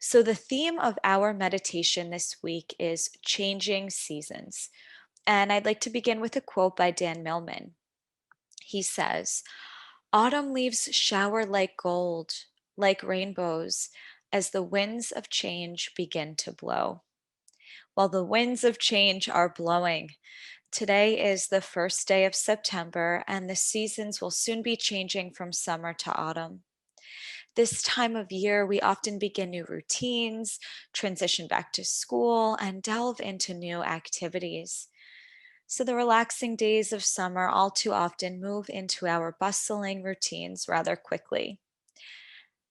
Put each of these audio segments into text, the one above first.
So, the theme of our meditation this week is changing seasons. And I'd like to begin with a quote by Dan Millman. He says, "Autumn leaves shower like gold, like rainbows, as the winds of change begin to blow." While the winds of change are blowing, today is the first day of September, and the seasons will soon be changing from summer to autumn. This time of year, we often begin new routines, transition back to school, and delve into new activities. So, the relaxing days of summer all too often move into our bustling routines rather quickly.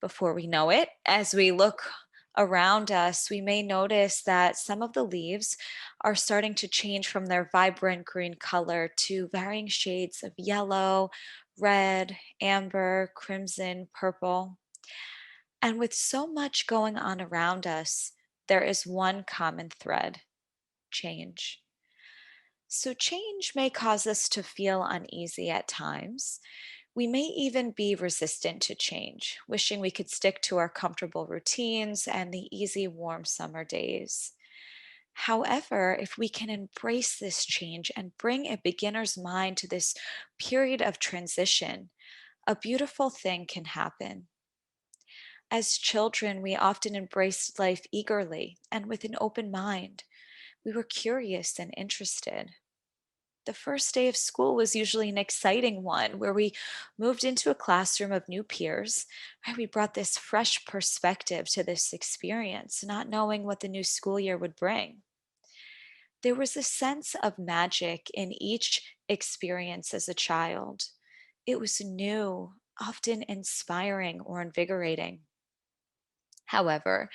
Before we know it, as we look around us, we may notice that some of the leaves are starting to change from their vibrant green color to varying shades of yellow, red, amber, crimson, purple. And with so much going on around us, there is one common thread: change. So, change may cause us to feel uneasy at times. We may even be resistant to change, wishing we could stick to our comfortable routines and the easy, warm summer days. However, if we can embrace this change and bring a beginner's mind to this period of transition, a beautiful thing can happen. As children, we often embraced life eagerly and with an open mind. We were curious and interested. The first day of school was usually an exciting one where we moved into a classroom of new peers. Right? We brought this fresh perspective to this experience, not knowing what the new school year would bring. There was a sense of magic in each experience as a child. It was new, often inspiring or invigorating. However,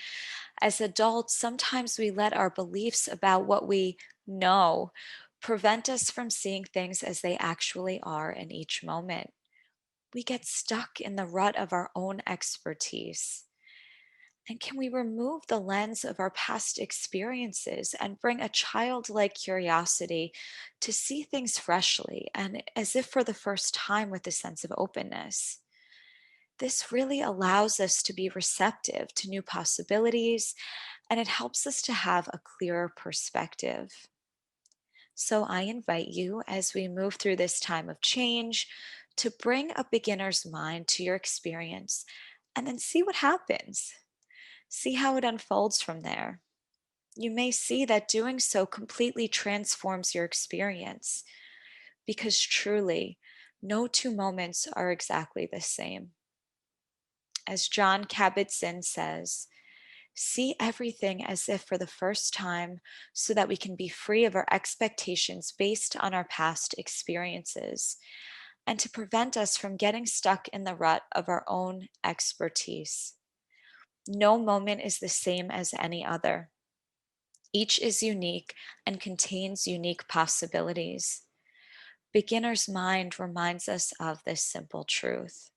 as adults, sometimes we let our beliefs about what we know prevent us from seeing things as they actually are in each moment. We get stuck in the rut of our own expertise. And can we remove the lens of our past experiences and bring a childlike curiosity to see things freshly and as if for the first time with a sense of openness? This really allows us to be receptive to new possibilities, and it helps us to have a clearer perspective. So I invite you, as we move through this time of change, to bring a beginner's mind to your experience and then see what happens. See how it unfolds from there. You may see that doing so completely transforms your experience because truly, no two moments are exactly the same. As John Kabat-Zinn says, see everything as if for the first time so that we can be free of our expectations based on our past experiences and to prevent us from getting stuck in the rut of our own expertise. No moment is the same as any other. Each is unique and contains unique possibilities. Beginner's mind reminds us of this simple truth.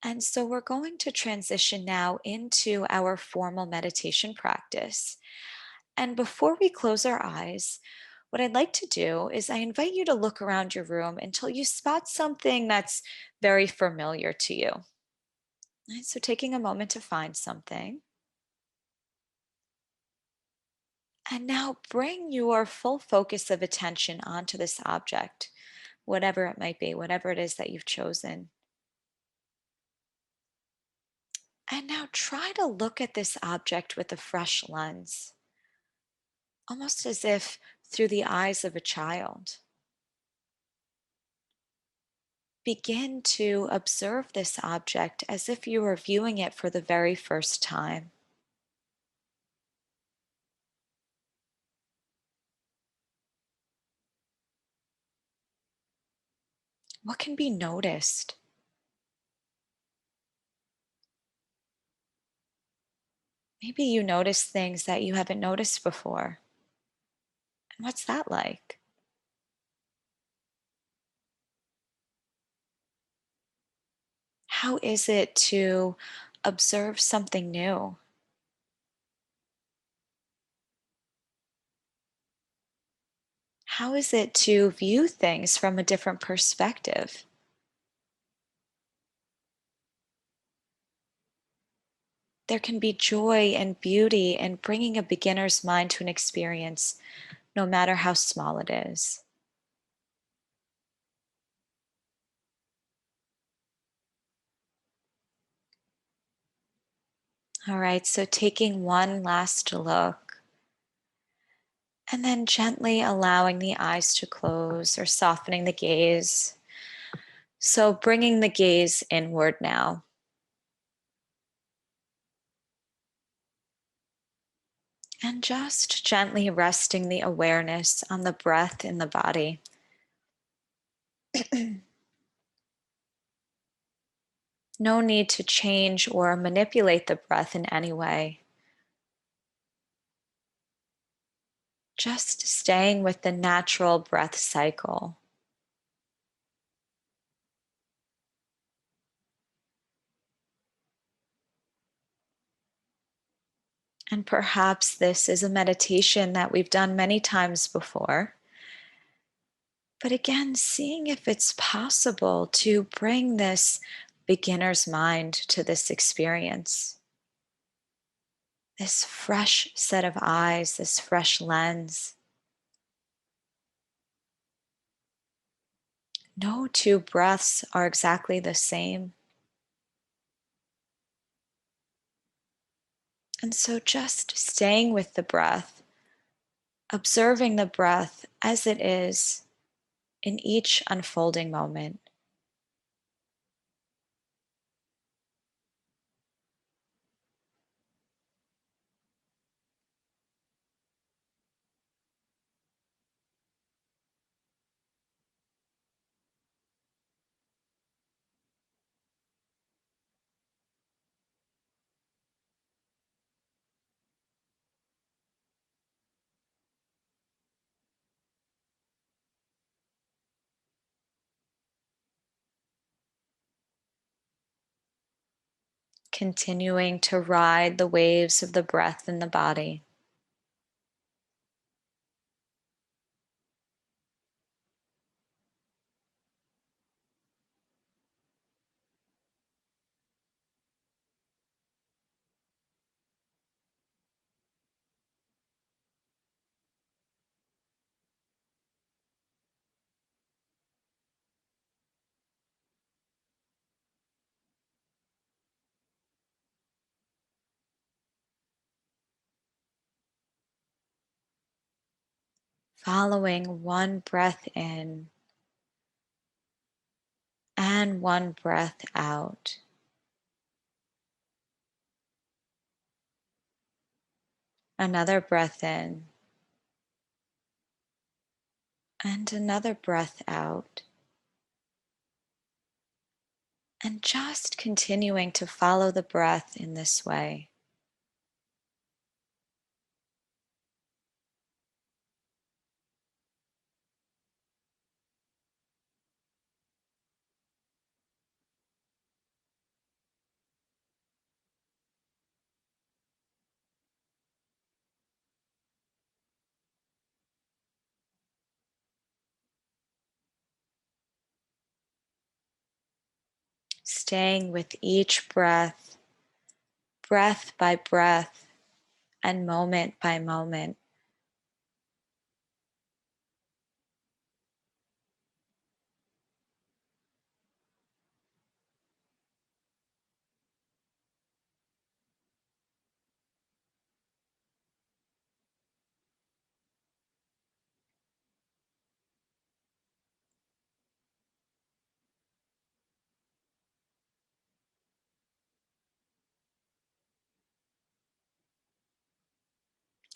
And so we're going to transition now into our formal meditation practice. And before we close our eyes, what I'd like to do is I invite you to look around your room until you spot something that's very familiar to you. Right, so taking a moment to find something. And now bring your full focus of attention onto this object, whatever it might be, whatever it is that you've chosen. And now try to look at this object with a fresh lens, almost as if through the eyes of a child. Begin to observe this object as if you were viewing it for the very first time. What can be noticed? Maybe you notice things that you haven't noticed before. And what's that like? How is it to observe something new? How is it to view things from a different perspective? there can be joy and beauty in bringing a beginner's mind to an experience, no matter how small it is. All right, so taking one last look and then gently allowing the eyes to close or softening the gaze. So bringing the gaze inward now. And just gently resting the awareness on the breath in the body. No need to change or manipulate the breath in any way. Just staying with the natural breath cycle. And perhaps this is a meditation that we've done many times before. But again, seeing if it's possible to bring this beginner's mind to this experience, this fresh set of eyes, this fresh lens. No two breaths are exactly the same. And so just staying with the breath, observing the breath as it is in each unfolding moment. Continuing to ride the waves of the breath in the body. Following one breath in and one breath out. Another breath in and another breath out. And just continuing to follow the breath in this way. Staying with each breath, breath by breath, and moment by moment.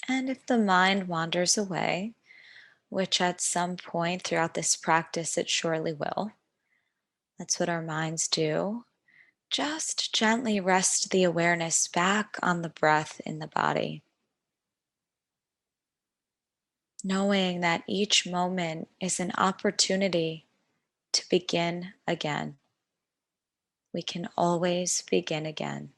And if the mind wanders away, which at some point throughout this practice it surely will, that's what our minds do, just gently rest the awareness back on the breath in the body, knowing that each moment is an opportunity to begin again. We can always begin again.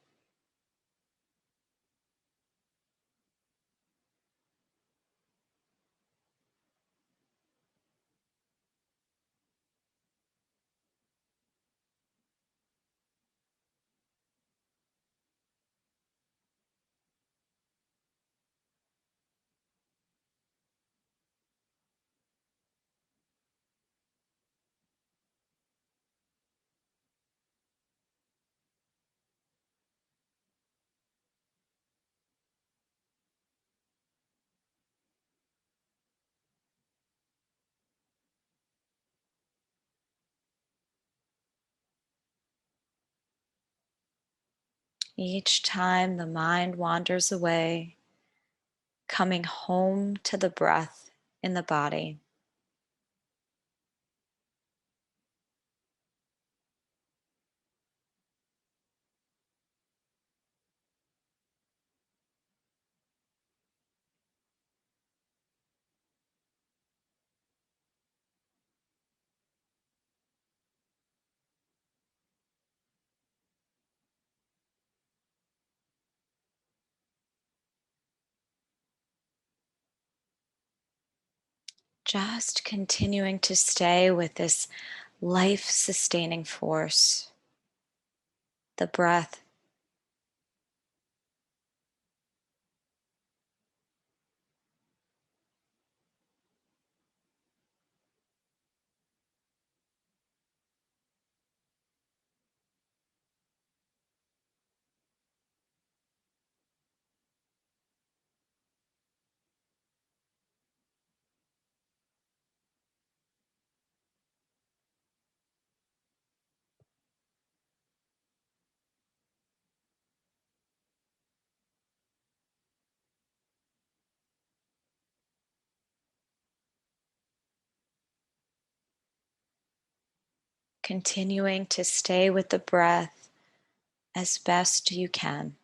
Each time the mind wanders away, coming home to the breath in the body. Just continuing to stay with this life sustaining force, the breath. Continuing to stay with the breath as best you can.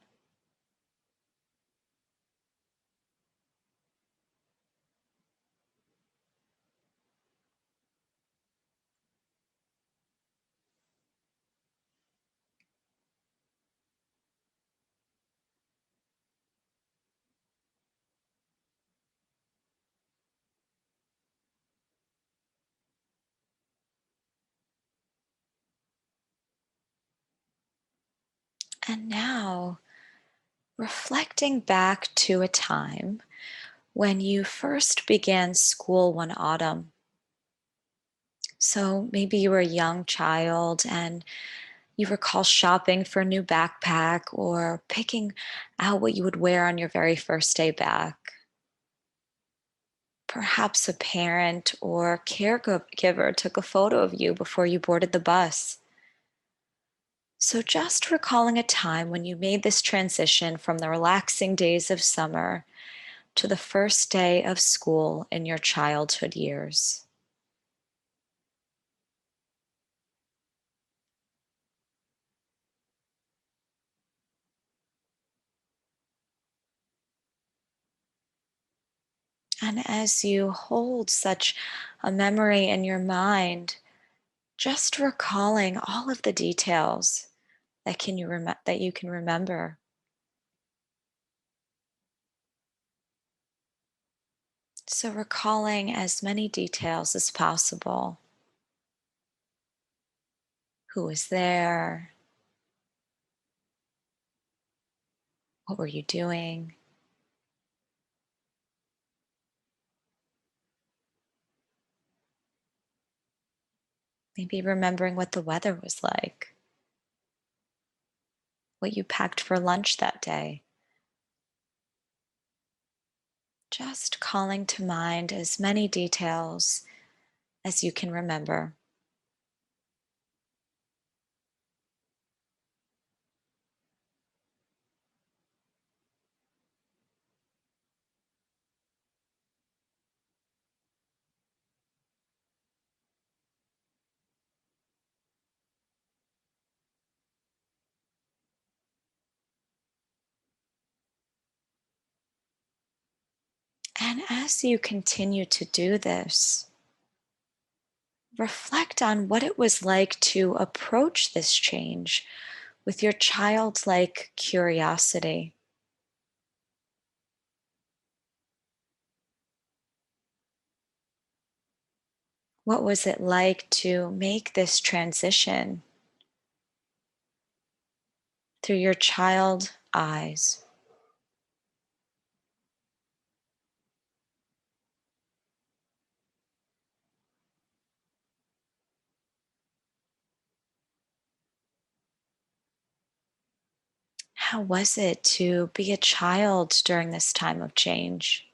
And now, reflecting back to a time when you first began school one autumn. So maybe you were a young child and you recall shopping for a new backpack or picking out what you would wear on your very first day back. Perhaps a parent or caregiver took a photo of you before you boarded the bus. So, just recalling a time when you made this transition from the relaxing days of summer to the first day of school in your childhood years. And as you hold such a memory in your mind, just recalling all of the details that you can remember. So recalling as many details as possible. Who was there? What were you doing? Maybe remembering what the weather was like, what you packed for lunch that day. Just calling to mind as many details as you can remember. And as you continue to do this, reflect on what it was like to approach this change with your childlike curiosity. What was it like to make this transition through your child eyes? How was it to be a child during this time of change?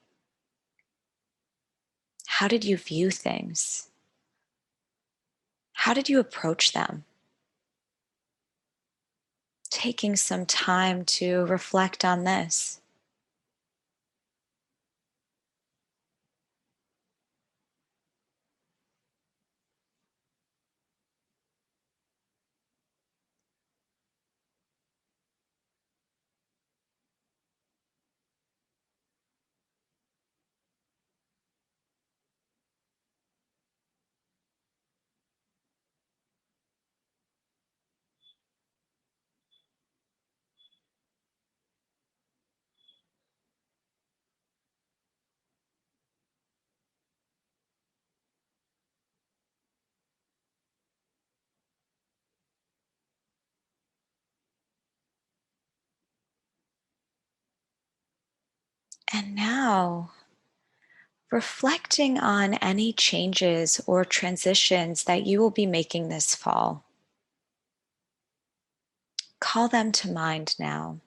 How did you view things? How did you approach them? taking some time to reflect on this. And now, reflecting on any changes or transitions that you will be making this fall. Call them to mind now.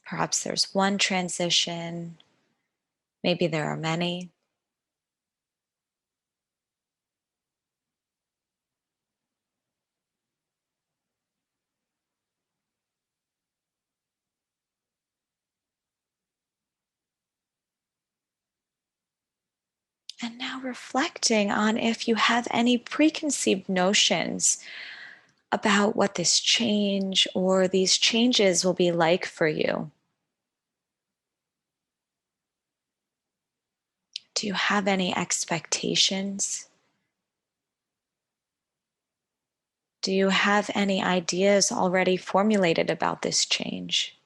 Perhaps there's one transition, maybe there are many. And now reflecting on if you have any preconceived notions about what this change or these changes will be like for you. Do you have any expectations? Do you have any ideas already formulated about this change?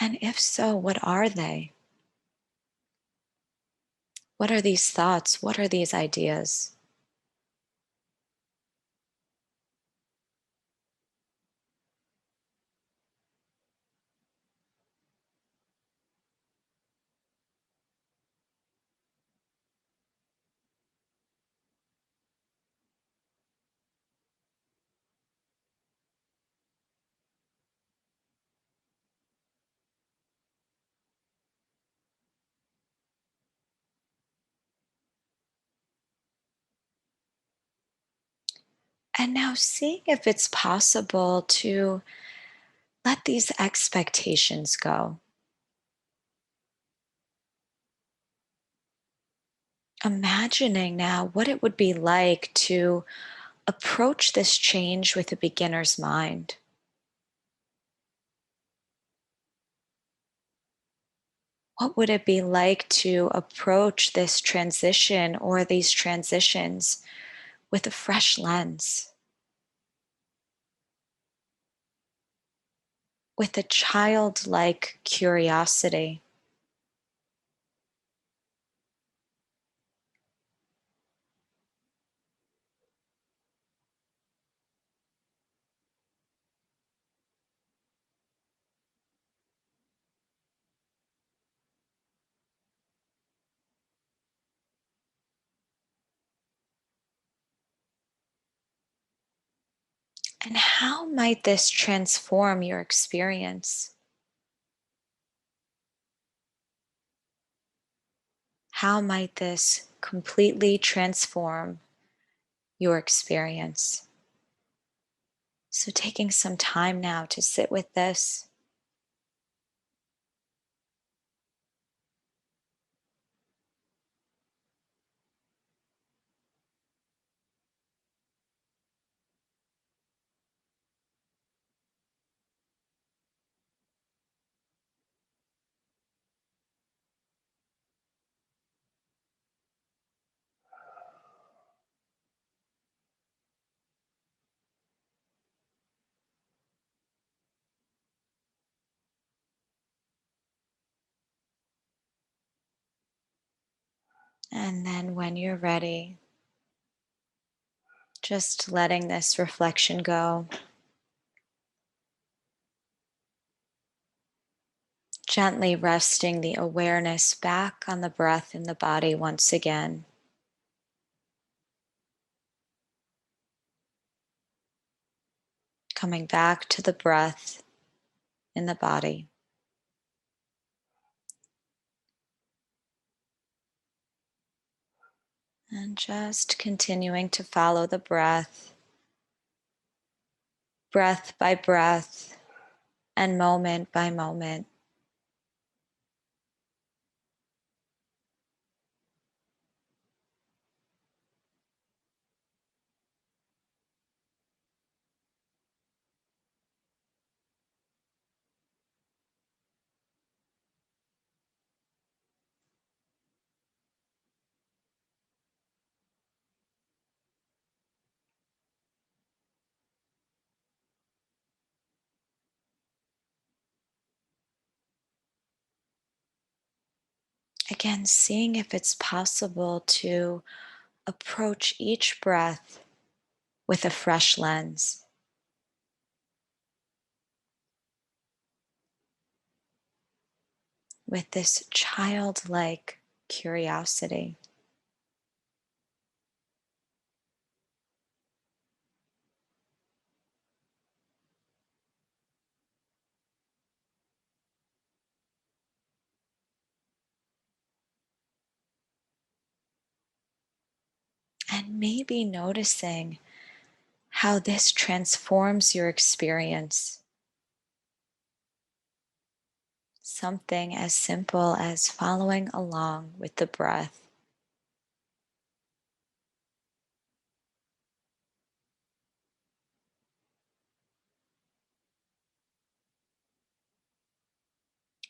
And if so, what are they? What are these thoughts? What are these ideas? And now seeing if it's possible to let these expectations go. Imagining now what it would be like to approach this change with a beginner's mind. What would it be like to approach this transition or these transitions with a fresh lens, with a childlike curiosity? And how might this transform your experience? How might this completely transform your experience? So, taking some time now to sit with this. And then, when you're ready, just letting this reflection go, gently resting the awareness back on the breath in the body once again. Coming back to the breath in the body. And just continuing to follow the breath, breath by breath, and moment by moment. Again, seeing if it's possible to approach each breath with a fresh lens, with this childlike curiosity. And maybe noticing how this transforms your experience. Something as simple as following along with the breath.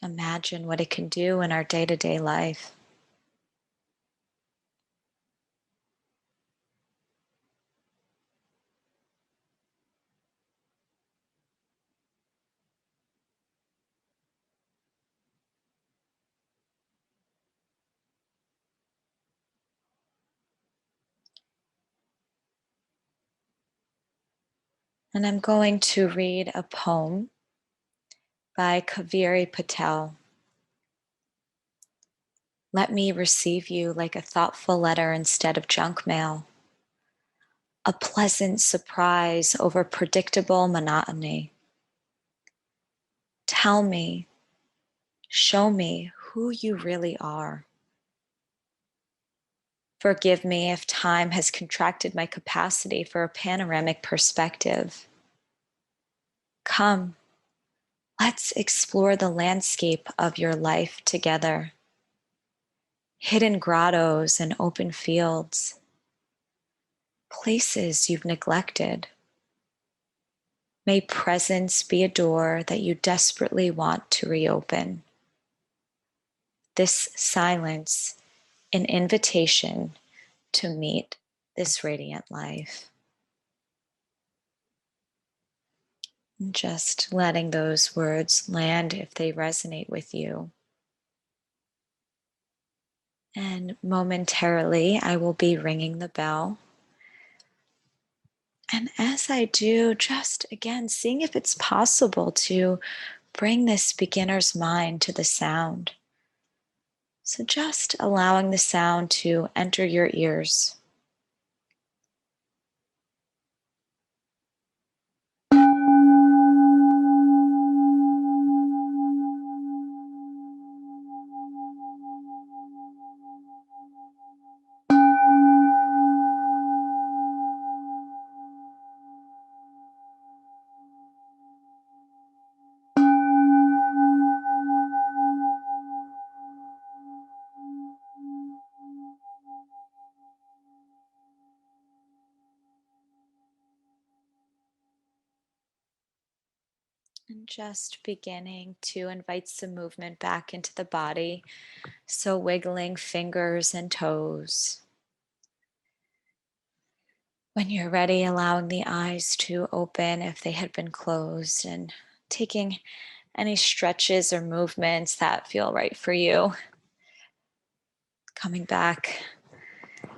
Imagine what it can do in our day to day life. And I'm going to read a poem by Kaveri Patel. Let me receive you like a thoughtful letter instead of junk mail, a pleasant surprise over predictable monotony. Tell me, show me who you really are. Forgive me if time has contracted my capacity for a panoramic perspective. Come, let's explore the landscape of your life together. Hidden grottos and open fields, places you've neglected. May presence be a door that you desperately want to reopen. This silence, an invitation to meet this radiant life. And just letting those words land if they resonate with you. And momentarily, I will be ringing the bell. And as I do, just again, seeing if it's possible to bring this beginner's mind to the sound. So just allowing the sound to enter your ears. And just beginning to invite some movement back into the body. So wiggling fingers and toes. When you're ready, allowing the eyes to open if they had been closed and taking any stretches or movements that feel right for you. Coming back,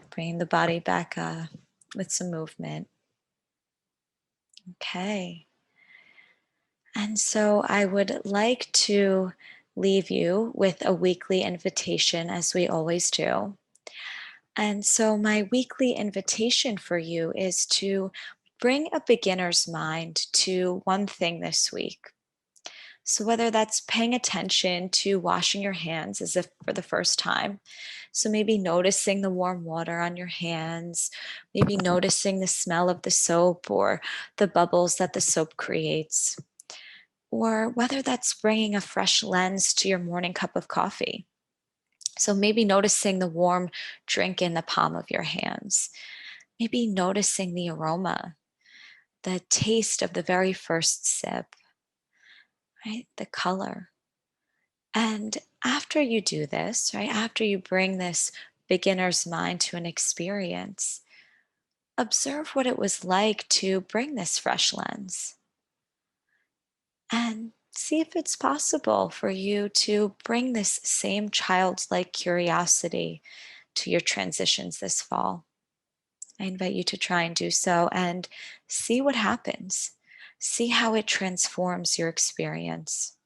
bringing the body back with some movement. Okay. And so I would like to leave you with a weekly invitation, as we always do. And so, my weekly invitation for you is to bring a beginner's mind to one thing this week. So, whether that's paying attention to washing your hands as if for the first time, so maybe noticing the warm water on your hands, maybe noticing the smell of the soap or the bubbles that the soap creates, or whether that's bringing a fresh lens to your morning cup of coffee. So, maybe noticing the warm drink in the palm of your hands, maybe noticing the aroma, the taste of the very first sip, right? The color. And after you do this, right, after you bring this beginner's mind to an experience, observe what it was like to bring this fresh lens and see if it's possible for you to bring this same childlike curiosity to your transitions this fall. I invite you to try and do so and see what happens. See how it transforms your experience.